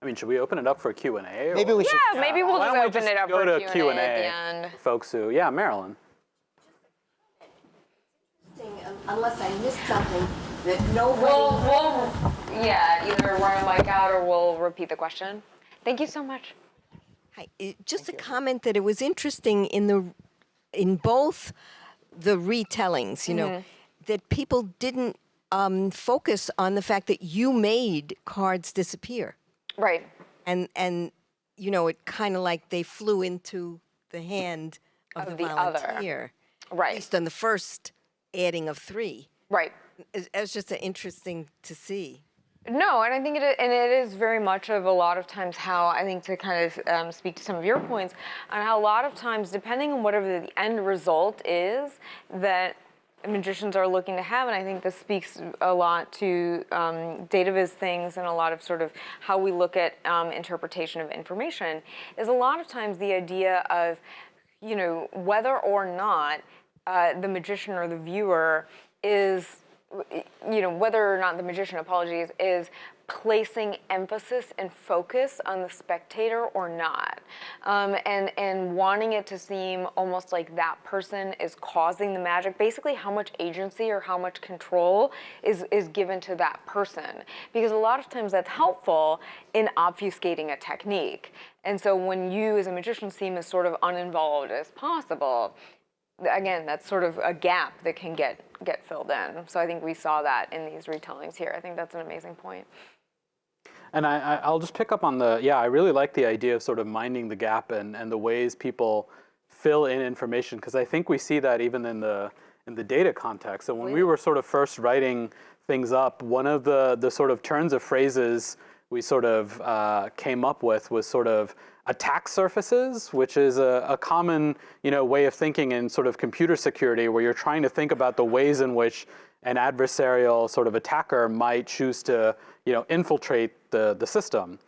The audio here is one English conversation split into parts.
I mean, should we open it up for Q&A? Maybe we should. Yeah, maybe we'll just open it up for Q&A at the end. Folks who, yeah, Marilyn. Unless I missed something that nobody... We'll either run a mic out or we'll repeat the question. Thank you so much. Hi, just a comment that it was interesting in both the retellings, you know, that people didn't focus on the fact that you made cards disappear. Right. And you know, it kind of like they flew into the hand of the volunteer. Other. Right. At least on the first adding of 3. Right. It was just interesting to see. No, and I think it is very much of a lot of times how, I think, to kind of speak to some of your points, on how a lot of times, depending on whatever the end result is that magicians are looking to have, and I think this speaks a lot to data viz things and a lot of sort of how we look at interpretation of information, is a lot of times the idea of, you know, whether or not the magician or the viewer is, you know, whether or not the magician, is placing emphasis and focus on the spectator or not, and wanting it to seem almost like that person is causing the magic. Basically, how much agency or how much control is given to that person, because a lot of times that's helpful in obfuscating a technique. And so when you as a magician seem as sort of uninvolved as possible, again, that's sort of a gap that can get filled in. So I think we saw that in these retellings here. I think that's an amazing point. And I'll just pick up on I really like the idea of sort of minding the gap and the ways people fill in information, because I think we see that even in the data context. So when we were sort of first writing things up, one of the sort of turns of phrases we sort of came up with was sort of attack surfaces, which is a common, you know, way of thinking in sort of computer security, where you're trying to think about the ways in which an adversarial sort of attacker might choose to, you know, infiltrate the system.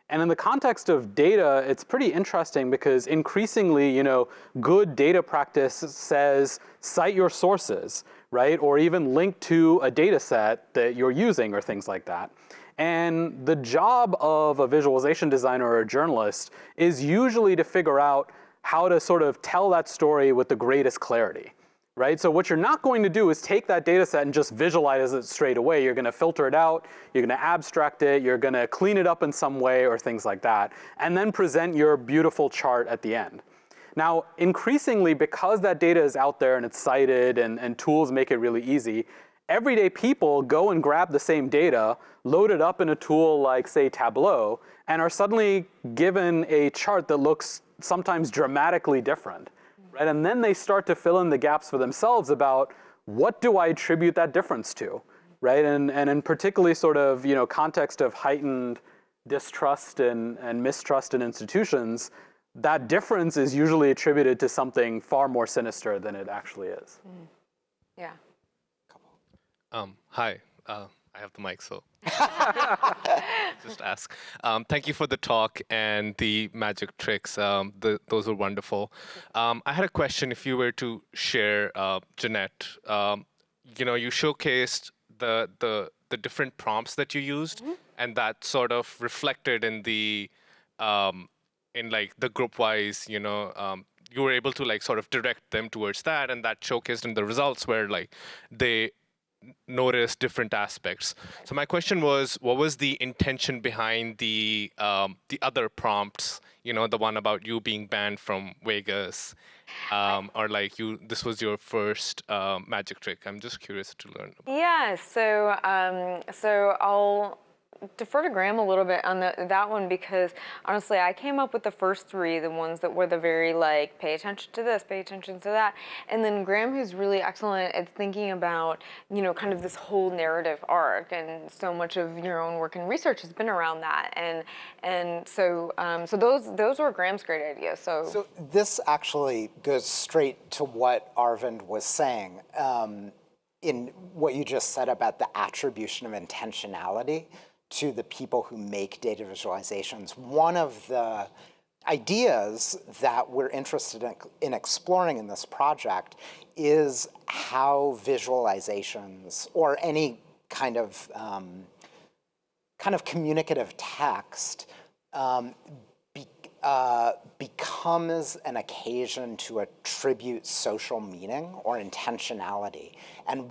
And in the context of data, it's pretty interesting because increasingly, you know, good data practice says cite your sources, right? Or even link to a data set that you're using or things like that. And the job of a visualization designer or a journalist is usually to figure out how to sort of tell that story with the greatest clarity, right? So what you're not going to do is take that data set and just visualize it straight away. You're going to filter it out, you're going to abstract it, you're going to clean it up in some way or things like that, and then present your beautiful chart at the end. Now, increasingly, because that data is out there and it's cited and tools make it really easy, everyday people go and grab the same data, load it up in a tool like, say, Tableau, and are suddenly given a chart that looks sometimes dramatically different, right? And then they start to fill in the gaps for themselves about what do I attribute that difference to, right? And in particularly sort of, you know, context of heightened distrust and mistrust in institutions, that difference is usually attributed to something far more sinister than it actually is. Yeah. Hi, I have the mic, so just ask. Thank you for the talk and the magic tricks. Those were wonderful. I had a question. If you were to share, Jeanette, you know, you showcased the different prompts that you used, and that sort of reflected in the in like the group-wise, you know. You were able to like sort of direct them towards that, and that showcased in the results where like they notice different aspects. So my question was, what was the intention behind the other prompts? You know, the one about you being banned from Vegas, or like this was your first magic trick. I'm just curious to learn about. Yeah. So I'll defer to Graham a little bit on that one, because honestly, I came up with the first 3, the ones that were the very like, pay attention to this, pay attention to that. And then Graham, who's really excellent at thinking about, you know, kind of this whole narrative arc, and so much of your own work and research has been around that. And so those were Graham's great ideas. So this actually goes straight to what Arvind was saying in what you just said about the attribution of intentionality to the people who make data visualizations. One of the ideas that we're interested in exploring in this project is how visualizations or any kind of communicative text becomes an occasion to attribute social meaning or intentionality, and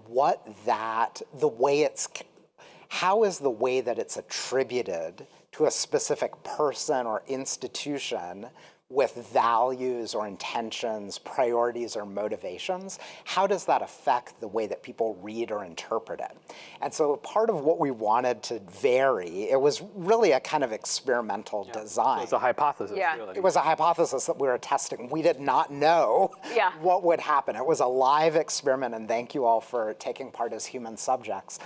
how is the way that it's attributed to a specific person or institution with values or intentions, priorities or motivations, how does that affect the way that people read or interpret it? And so part of what we wanted to vary, it was really a kind of experimental design. So it's a hypothesis, really. It was a hypothesis that we were testing. We did not know what would happen. It was a live experiment, and thank you all for taking part as human subjects.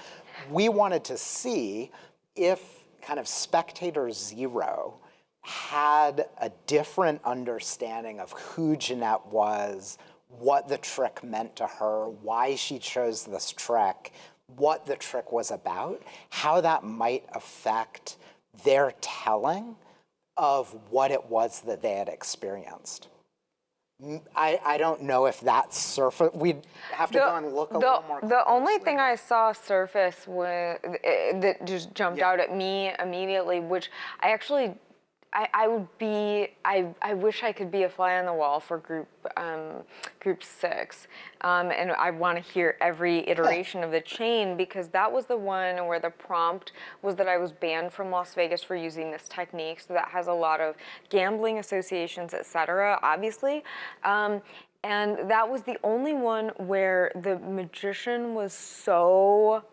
We wanted to see if kind of spectator zero had a different understanding of who Jeanette was, what the trick meant to her, why she chose this trick, what the trick was about, how that might affect their telling of what it was that they had experienced. I don't know if that surfaced. We'd have to go and look a little more closely. The only thing I saw surface that just jumped out at me immediately, which I actually, I wish I could be a fly on the wall for group 6, and I want to hear every iteration of the chain, because that was the one where the prompt was that I was banned from Las Vegas for using this technique. So that has a lot of gambling associations, etc. Obviously, and that was the only one where the magician was so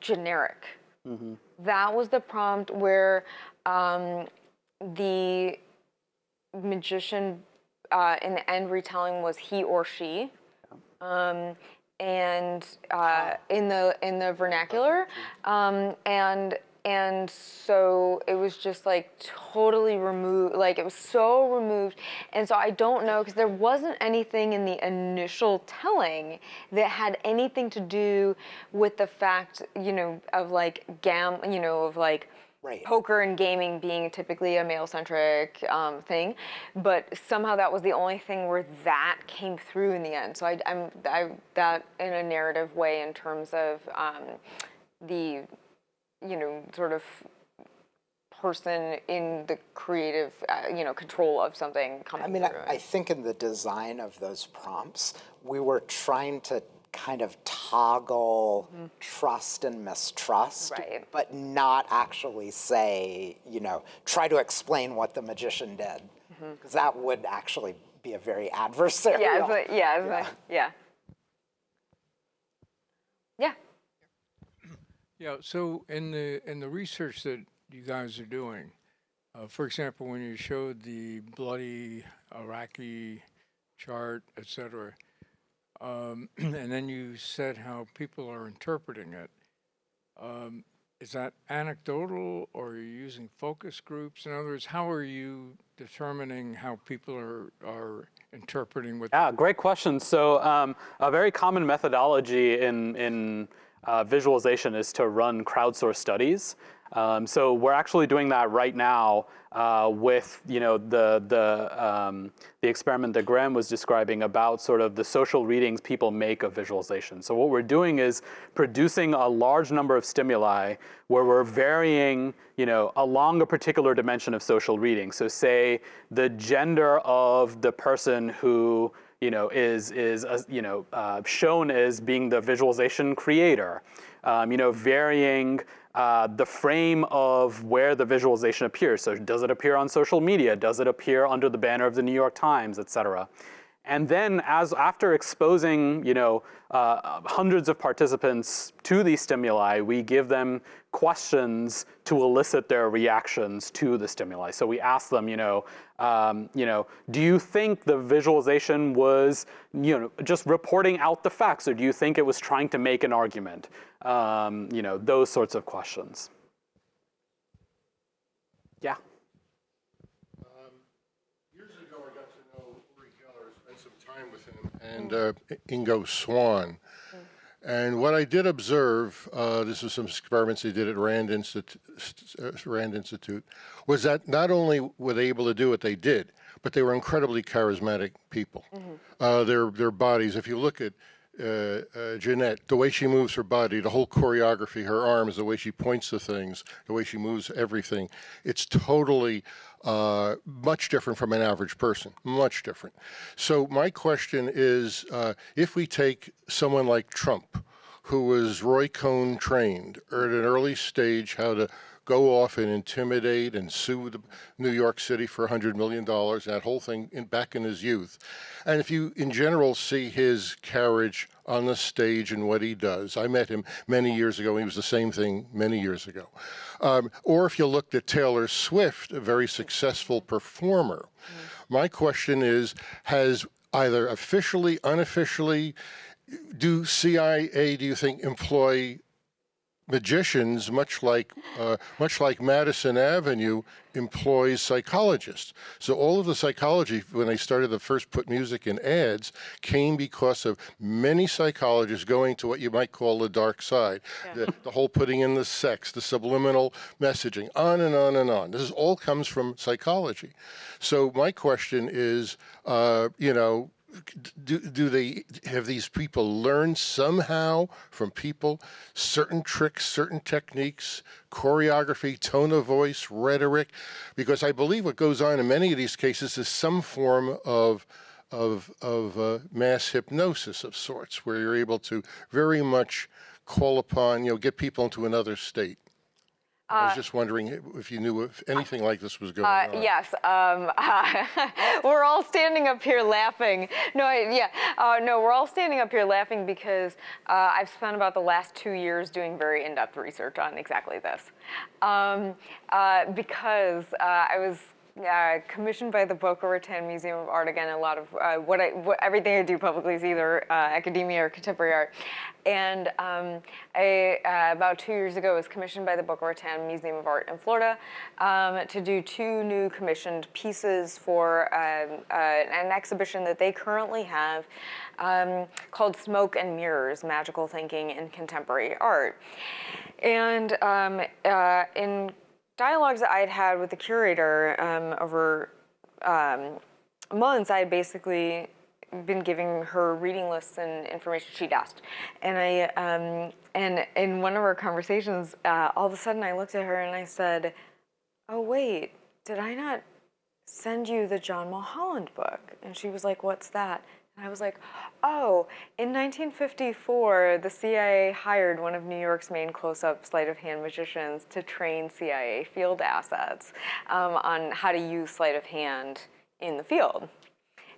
generic. Mm-hmm. That was the prompt where the magician in the end retelling was he or she, and in the vernacular, and so it was just like totally removed, like it was so removed, and so I don't know, because there wasn't anything in the initial telling that had anything to do with the fact, of like Right. Poker and gaming being typically a male-centric thing, but somehow that was the only thing where that came through in the end. So I'm that in a narrative way in terms of the, sort of person in the creative, control of something coming through. I think in the design of those prompts, we were trying to kind of toggle trust and mistrust, but not actually say, try to explain what the magician did, because that would actually be a very adversarial. Yeah. So in the research that you guys are doing, for example, when you showed the bloody Iraqi chart, etc. And then you said how people are interpreting it. Is that anecdotal, or are you using focus groups? In other words, how are you determining how people are interpreting what? Yeah, great question. So a very common methodology in visualization is to run crowdsourced studies. So we're actually doing that right now with the experiment that Graham was describing about sort of the social readings people make of visualization. So what we're doing is producing a large number of stimuli where we're varying, along a particular dimension of social reading. So say the gender of the person who is shown as being the visualization creator, varying the frame of where the visualization appears. So does it appear on social media? Does it appear under the banner of the New York Times, et cetera? And then after exposing, hundreds of participants to these stimuli, we give them questions to elicit their reactions to the stimuli. So we ask them, do you think the visualization was, just reporting out the facts, or do you think it was trying to make an argument? Those sorts of questions. Yeah. Years ago, I got to know Uri Geller, spent some time with him, and Ingo Swann. And what I did observe, this was some experiments they did at Rand Institute, was that not only were they able to do what they did, but they were incredibly charismatic people. Their bodies, if you look at Jeanette, the way she moves her body, the whole choreography, her arms, the way she points to things, the way she moves everything, it's totally much different from an average person, much different. So my question is, if we take someone like Trump, who was Roy Cohn trained at an early stage how to go off and intimidate and sue New York City for $100 million, that whole thing back in his youth. And if you, in general, see his carriage on the stage and what he does, I met him many years ago, and he was the same thing many years ago. Or if you looked at Taylor Swift, a very successful performer, my question is, has either officially, unofficially, do CIA, do you think, employ magicians, much like Madison Avenue employs psychologists? So all of the psychology, when they started to first put music in ads, came because of many psychologists going to what you might call the dark side. Yeah. The whole putting in the sex, the subliminal messaging, on and on and on. This all comes from psychology. So my question is, do they have these people learned somehow from people certain tricks, certain techniques, choreography, tone of voice, rhetoric? Because I believe what goes on in many of these cases is some form of mass hypnosis of sorts, where you're able to very much call upon, get people into another state. I was just wondering if you knew if anything like this was going on. Yes, we're all standing up here laughing. No, we're all standing up here laughing because I've spent about the last 2 years doing very in-depth research on exactly this. Because I was commissioned by the Boca Raton Museum of Art. Again, a lot of everything I do publicly is either academia or contemporary art. And about 2 years ago, I was commissioned by the Boca Raton Museum of Art in Florida to do 2 new commissioned pieces for an exhibition that they currently have called Smoke and Mirrors, Magical Thinking in Contemporary Art. And in dialogues that I had had with the curator over months, I had basically been giving her reading lists and information she'd asked. And and in one of our conversations, all of a sudden I looked at her and I said, "Oh wait, did I not send you the John Mulholland book?" And she was like, "What's that?" And I was like, "Oh, in 1954, the CIA hired one of New York's main close-up sleight of hand magicians to train CIA field assets on how to use sleight of hand in the field,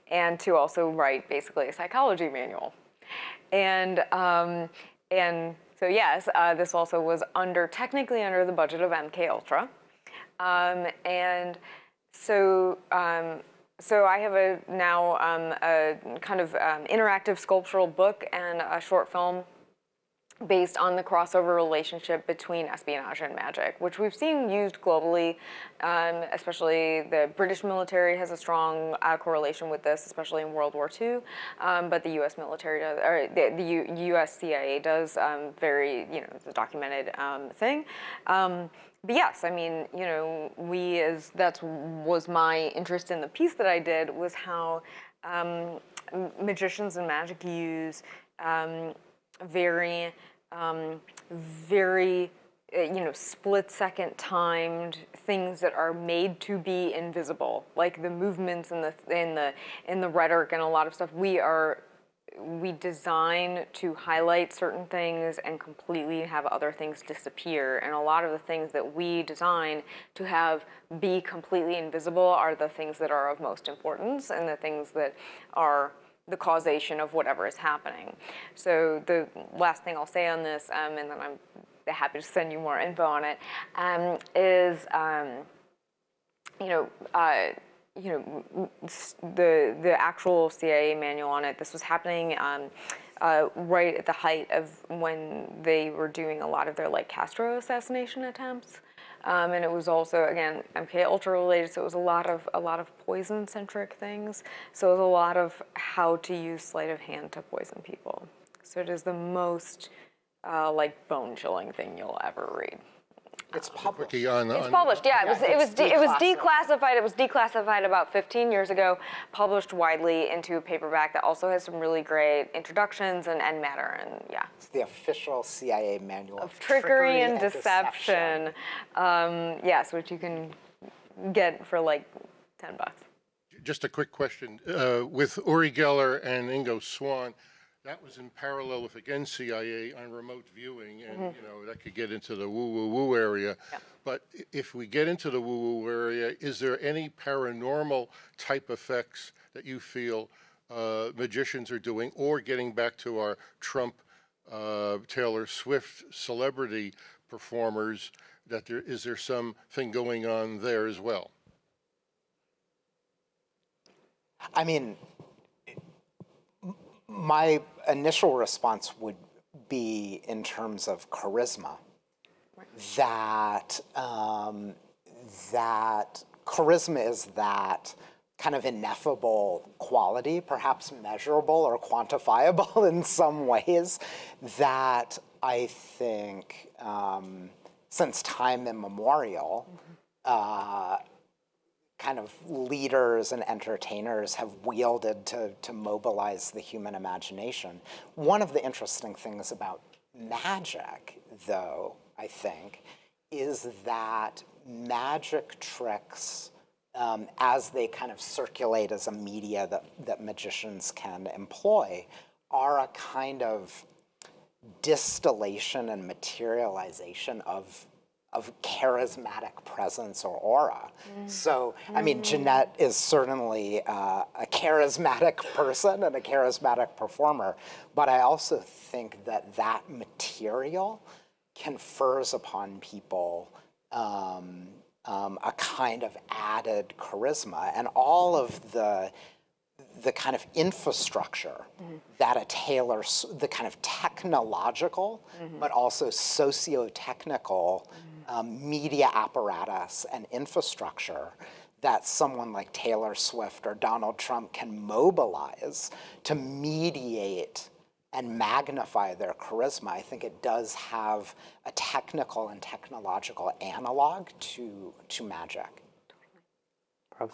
and to also write basically a psychology manual." And so yes, this also was technically under the budget of MK Ultra, and so. So I have a kind of interactive sculptural book and a short film based on the crossover relationship between espionage and magic, which we've seen used globally, especially the British military has a strong correlation with this, especially in World War II, but the U.S. military does, or the U.S. CIA does, very, it's a documented thing. But yes, I mean, that was my interest in the piece that I did, was how magicians and magic use very split-second timed things that are made to be invisible, like the movements and the rhetoric and a lot of stuff. We design to highlight certain things and completely have other things disappear. And a lot of the things that we design to have be completely invisible are the things that are of most importance and the things that are the causation of whatever is happening. So the last thing I'll say on this, and then I'm happy to send you more info on it, is the actual CIA manual on it. This was happening right at the height of when they were doing a lot of their Castro assassination attempts, and it was also, again, MK Ultra related. So it was a lot of poison centric things. So it was a lot of how to use sleight of hand to poison people. So it is the most bone chilling thing you'll ever read. It's published. Quickie on, It's published, yeah. It was declassified. declassified. It was declassified about 15 years ago. Published widely into a paperback that also has some really great introductions and matter, and yeah. It's the official CIA manual Of trickery and deception. Yes, which you can get for like $10. Just a quick question. With Uri Geller and Ingo Swann, that was in parallel with, again, CIA on remote viewing, and you know that could get into the woo-woo-woo area. Yeah. But if we get into the woo-woo area, is there any paranormal type effects that you feel magicians are doing, or getting back to our Trump, Taylor Swift celebrity performers, that is there something going on there as well? I mean, my initial response would be in terms of charisma, that that charisma is that kind of ineffable quality, perhaps measurable or quantifiable in some ways, that I think since time immemorial, kind of leaders and entertainers have wielded to mobilize the human imagination. One of the interesting things about magic, though, I think, is that magic tricks, as they kind of circulate as a media that magicians can employ, are a kind of distillation and materialization of charismatic presence or aura. So, I mean, Jeanette is certainly a charismatic person and a charismatic performer, but I also think that that material confers upon people a kind of added charisma, and all of the kind of infrastructure that the kind of technological, but also socio-technical media apparatus and infrastructure that someone like Taylor Swift or Donald Trump can mobilize to mediate and magnify their charisma. I think it does have a technical and technological analog to magic.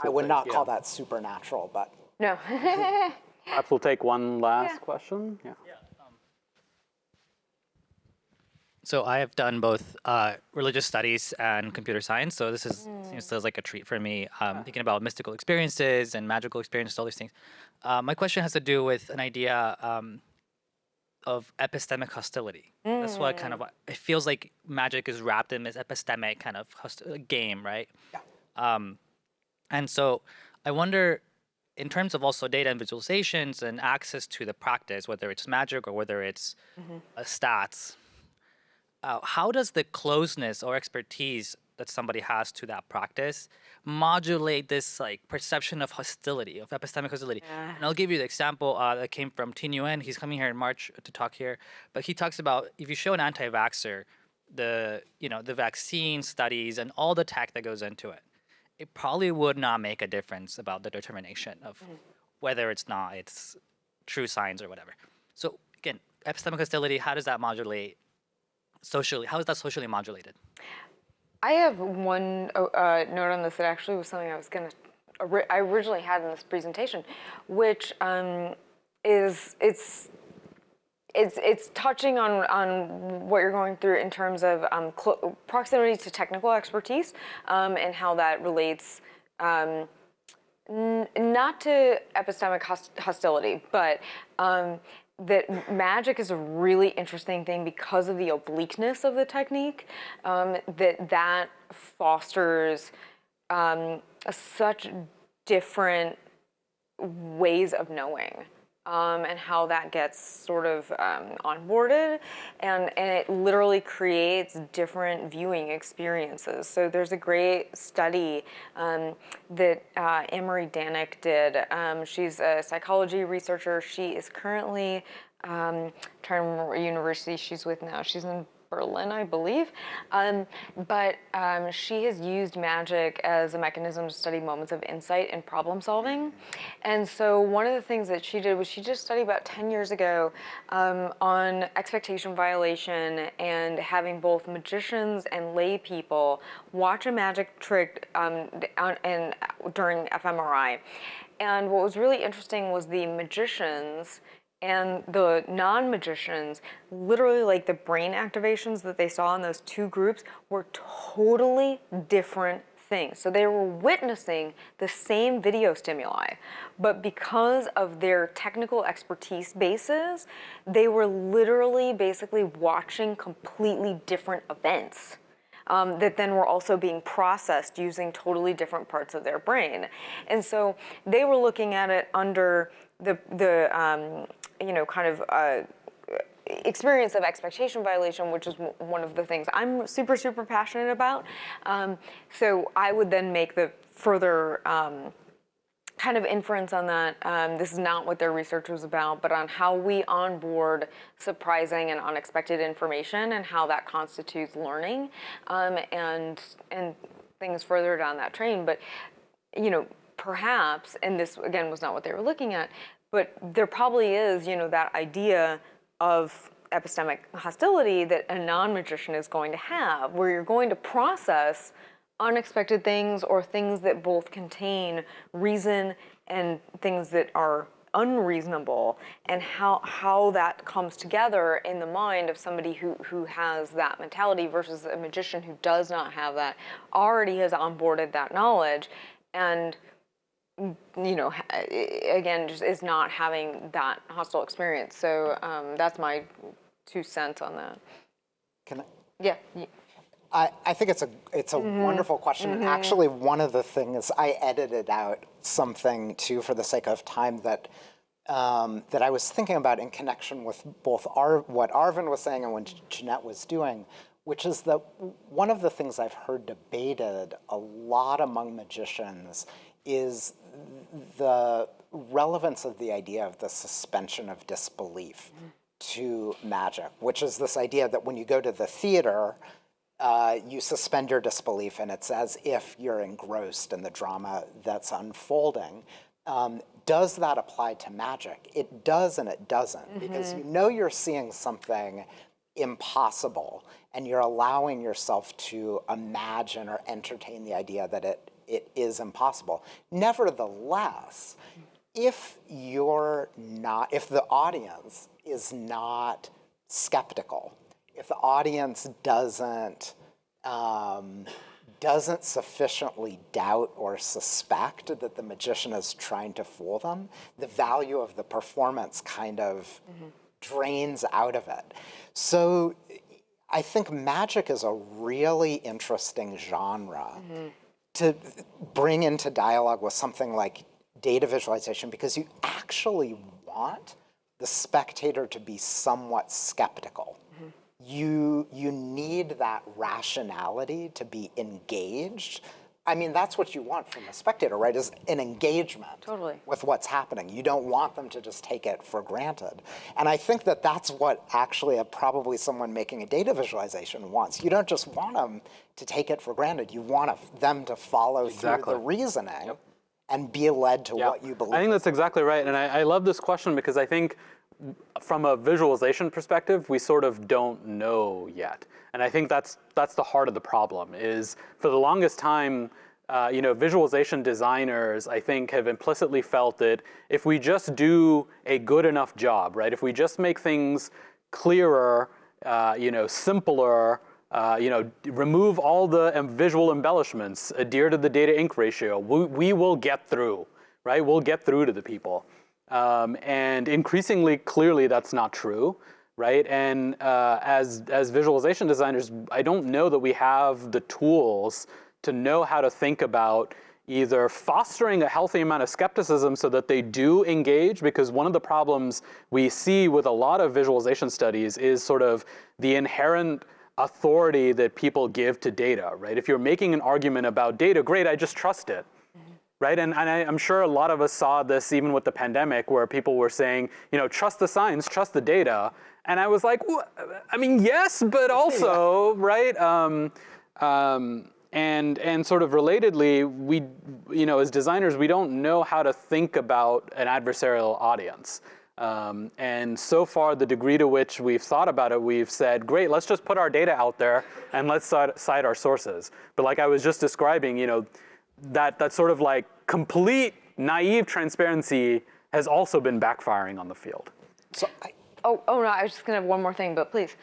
I would not call that supernatural, but No. Perhaps we'll take one last question. Yeah. So I have done both religious studies and computer science. So this seems like a treat for me. Thinking about mystical experiences and magical experiences, all these things. My question has to do with an idea of epistemic hostility. That's what kind of it feels like magic is wrapped in this epistemic kind of game, right? yeah. And so I wonder, in terms of also data and visualizations and access to the practice, whether it's magic or whether it's stats, how does the closeness or expertise that somebody has to that practice modulate this like perception of hostility, of epistemic hostility? And I'll give you the example that came from Tin Nguyen. He's coming here in March to talk here, but he talks about if you show an anti-vaxxer the vaccine studies and all the tech that goes into it, it probably would not make a difference about the determination of whether it's true science or whatever. So again, epistemic hostility, how does that modulate socially? How is that socially modulated? I have one note on this that actually was something I originally had in this presentation, which is it's touching on what you're going through in terms of proximity to technical expertise and how that relates not to epistemic hostility, but that magic is a really interesting thing because of the obliqueness of the technique, that fosters such different ways of knowing. And how that gets sort of onboarded, and it literally creates different viewing experiences. So there's a great study that Anne-Marie Danick did. She's a psychology researcher. She is currently, trying to remember what university she's with now. She's in Berlin, I believe. But she has used magic as a mechanism to study moments of insight and problem solving. And so one of the things that she did was she did a study about 10 years ago on expectation violation and having both magicians and lay people watch a magic trick during fMRI. And what was really interesting was the magicians and the non-magicians, literally like the brain activations that they saw in those two groups were totally different things. So they were witnessing the same video stimuli, but because of their technical expertise bases, they were literally basically watching completely different events. That then were also being processed using totally different parts of their brain. And so they were looking at it under the experience of expectation violation, which is one of the things I'm super, super passionate about. So I would then make the further kind of inference on that. This is not what their research was about, but on how we onboard surprising and unexpected information and how that constitutes learning, and things further down that train. But perhaps, and this again was not what they were looking at, but there probably is that idea of epistemic hostility that a non-magician is going to have, where you're going to process unexpected things or things that both contain reason and things that are unreasonable, and how that comes together in the mind of somebody who has that mentality versus a magician who does not have that, already has onboarded that knowledge, and again, just is not having that hostile experience. So that's my 2 cents on that. Can I? Yeah. I think it's a wonderful question. Actually, one of the things I edited out something too for the sake of time that I was thinking about in connection with both what Arvind was saying and what Jeanette was doing, which is that one of the things I've heard debated a lot among magicians is the relevance of the idea of the suspension of disbelief to magic, which is this idea that when you go to the theater, you suspend your disbelief, and it's as if you're engrossed in the drama that's unfolding. Does that apply to magic? It does and it doesn't, because you're seeing something impossible, and you're allowing yourself to imagine or entertain the idea that it is impossible. Nevertheless, if the audience is not skeptical, if the audience doesn't sufficiently doubt or suspect that the magician is trying to fool them, the value of the performance kind of drains out of it. So I think magic is a really interesting genre to bring into dialogue with something like data visualization, because you actually want the spectator to be somewhat skeptical. You need that rationality to be engaged. I mean, that's what you want from a spectator, right? Is an engagement with what's happening. You don't want them to just take it for granted. And I think that that's what actually probably someone making a data visualization wants. You don't just want them to take it for granted. You want them to follow through the reasoning and be led to what you believe. I think that's exactly right. And I love this question because I think from a visualization perspective, we sort of don't know yet. And I think that's the heart of the problem is for the longest time, visualization designers, I think, have implicitly felt that if we just do a good enough job, right? If we just make things clearer, simpler, remove all the visual embellishments, adhere to the data ink ratio, we will get through, right? We'll get through to the people. And increasingly, clearly, that's not true, right? And as visualization designers, I don't know that we have the tools to know how to think about either fostering a healthy amount of skepticism so that they do engage, because one of the problems we see with a lot of visualization studies is sort of the inherent authority that people give to data, right? If you're making an argument about data, great, I just trust it. Right, and I'm sure a lot of us saw this even with the pandemic, where people were saying, trust the science, trust the data, And I was like, I mean, yes, but also, right? And sort of relatedly, we, as designers, we don't know how to think about an adversarial audience. And so far, the degree to which we've thought about it, we've said, great, let's just put our data out there and let's cite our sources. But like I was just describing, that sort of like complete naive transparency has also been backfiring on the field. So Oh no, I was just gonna have one more thing, but please.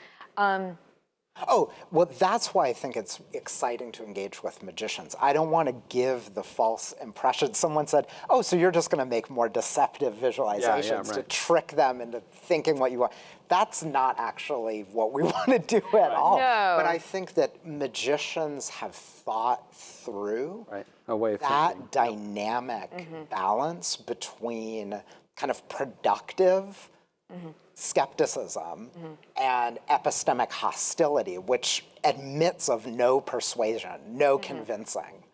Oh, well, that's why I think it's exciting to engage with magicians. I don't want to give the false impression. Someone said, oh, so you're just going to make more deceptive visualizations to trick them into thinking what you want. That's not actually what we want to do at all. No. But I think that magicians have thought through a way of that thinking. dynamic balance between kind of productive skepticism and epistemic hostility, which admits of no persuasion, no convincing,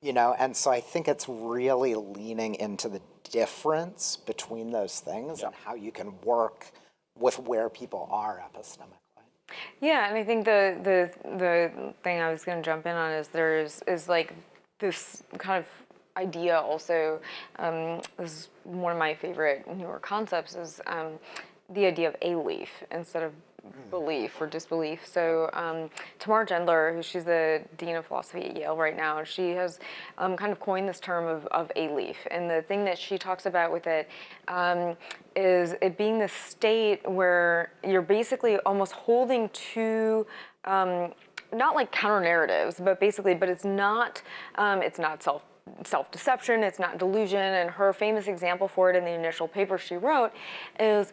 and so I think it's really leaning into the difference between those things and how you can work with where people are epistemically. Yeah, and I think the thing I was going to jump in on is like this kind of idea also, this is one of my favorite newer concepts, is the idea of a-leaf instead of belief or disbelief. So Tamar Gendler, she's the Dean of Philosophy at Yale right now, she has kind of coined this term of a-leaf. And the thing that she talks about with it is it being the state where you're basically almost holding two, not like counter narratives, but it's not self-deception, it's not delusion, and her famous example for it in the initial paper she wrote is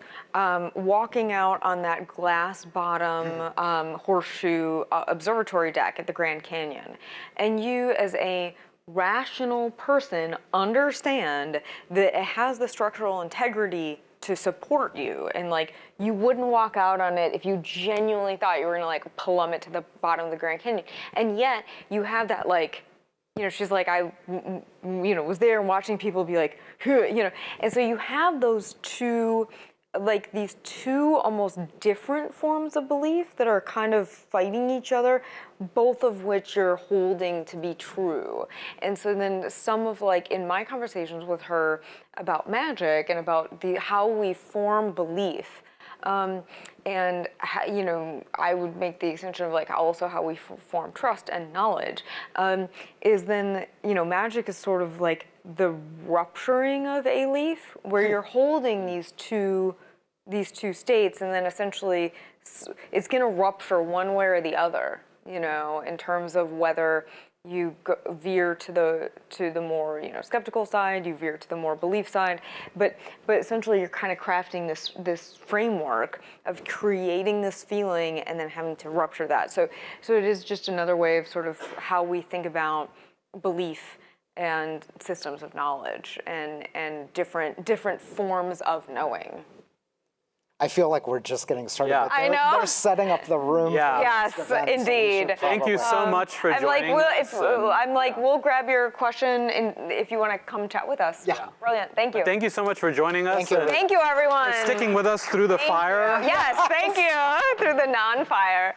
walking out on that glass bottom horseshoe observatory deck at the Grand Canyon. And you as a rational person understand that it has the structural integrity to support you, and like you wouldn't walk out on it if you genuinely thought you were gonna like plummet to the bottom of the Grand Canyon. And yet you have that like, she's like, I, was there and watching people be like, and so you have those two, like these two almost different forms of belief that are kind of fighting each other, both of which you're holding to be true. And so then some of like, in my conversations with her about magic and about how we form belief, and I would make the extension of like also how we form trust and knowledge, is then magic is sort of like the rupturing of a leaf, where you're holding these two states, and then essentially it's going to rupture one way or the other, in terms of whether you veer to the more skeptical side, you veer to the more belief side, but essentially you're kind of crafting this framework of creating this feeling and then having to rupture that. So it is just another way of sort of how we think about belief and systems of knowledge and different forms of knowing. I feel like we're just getting started. Yeah. But I know. They're setting up the room. Yeah. Yes, for this event, so we indeed. should Thank you so much for joining us. We'll grab your question if you want to come chat with us. Yeah. Brilliant. Thank you. Thank you so much for joining us. Thank you. and Thank you, everyone. for sticking with us through the fire. Yes, thank you. Through the non-fire.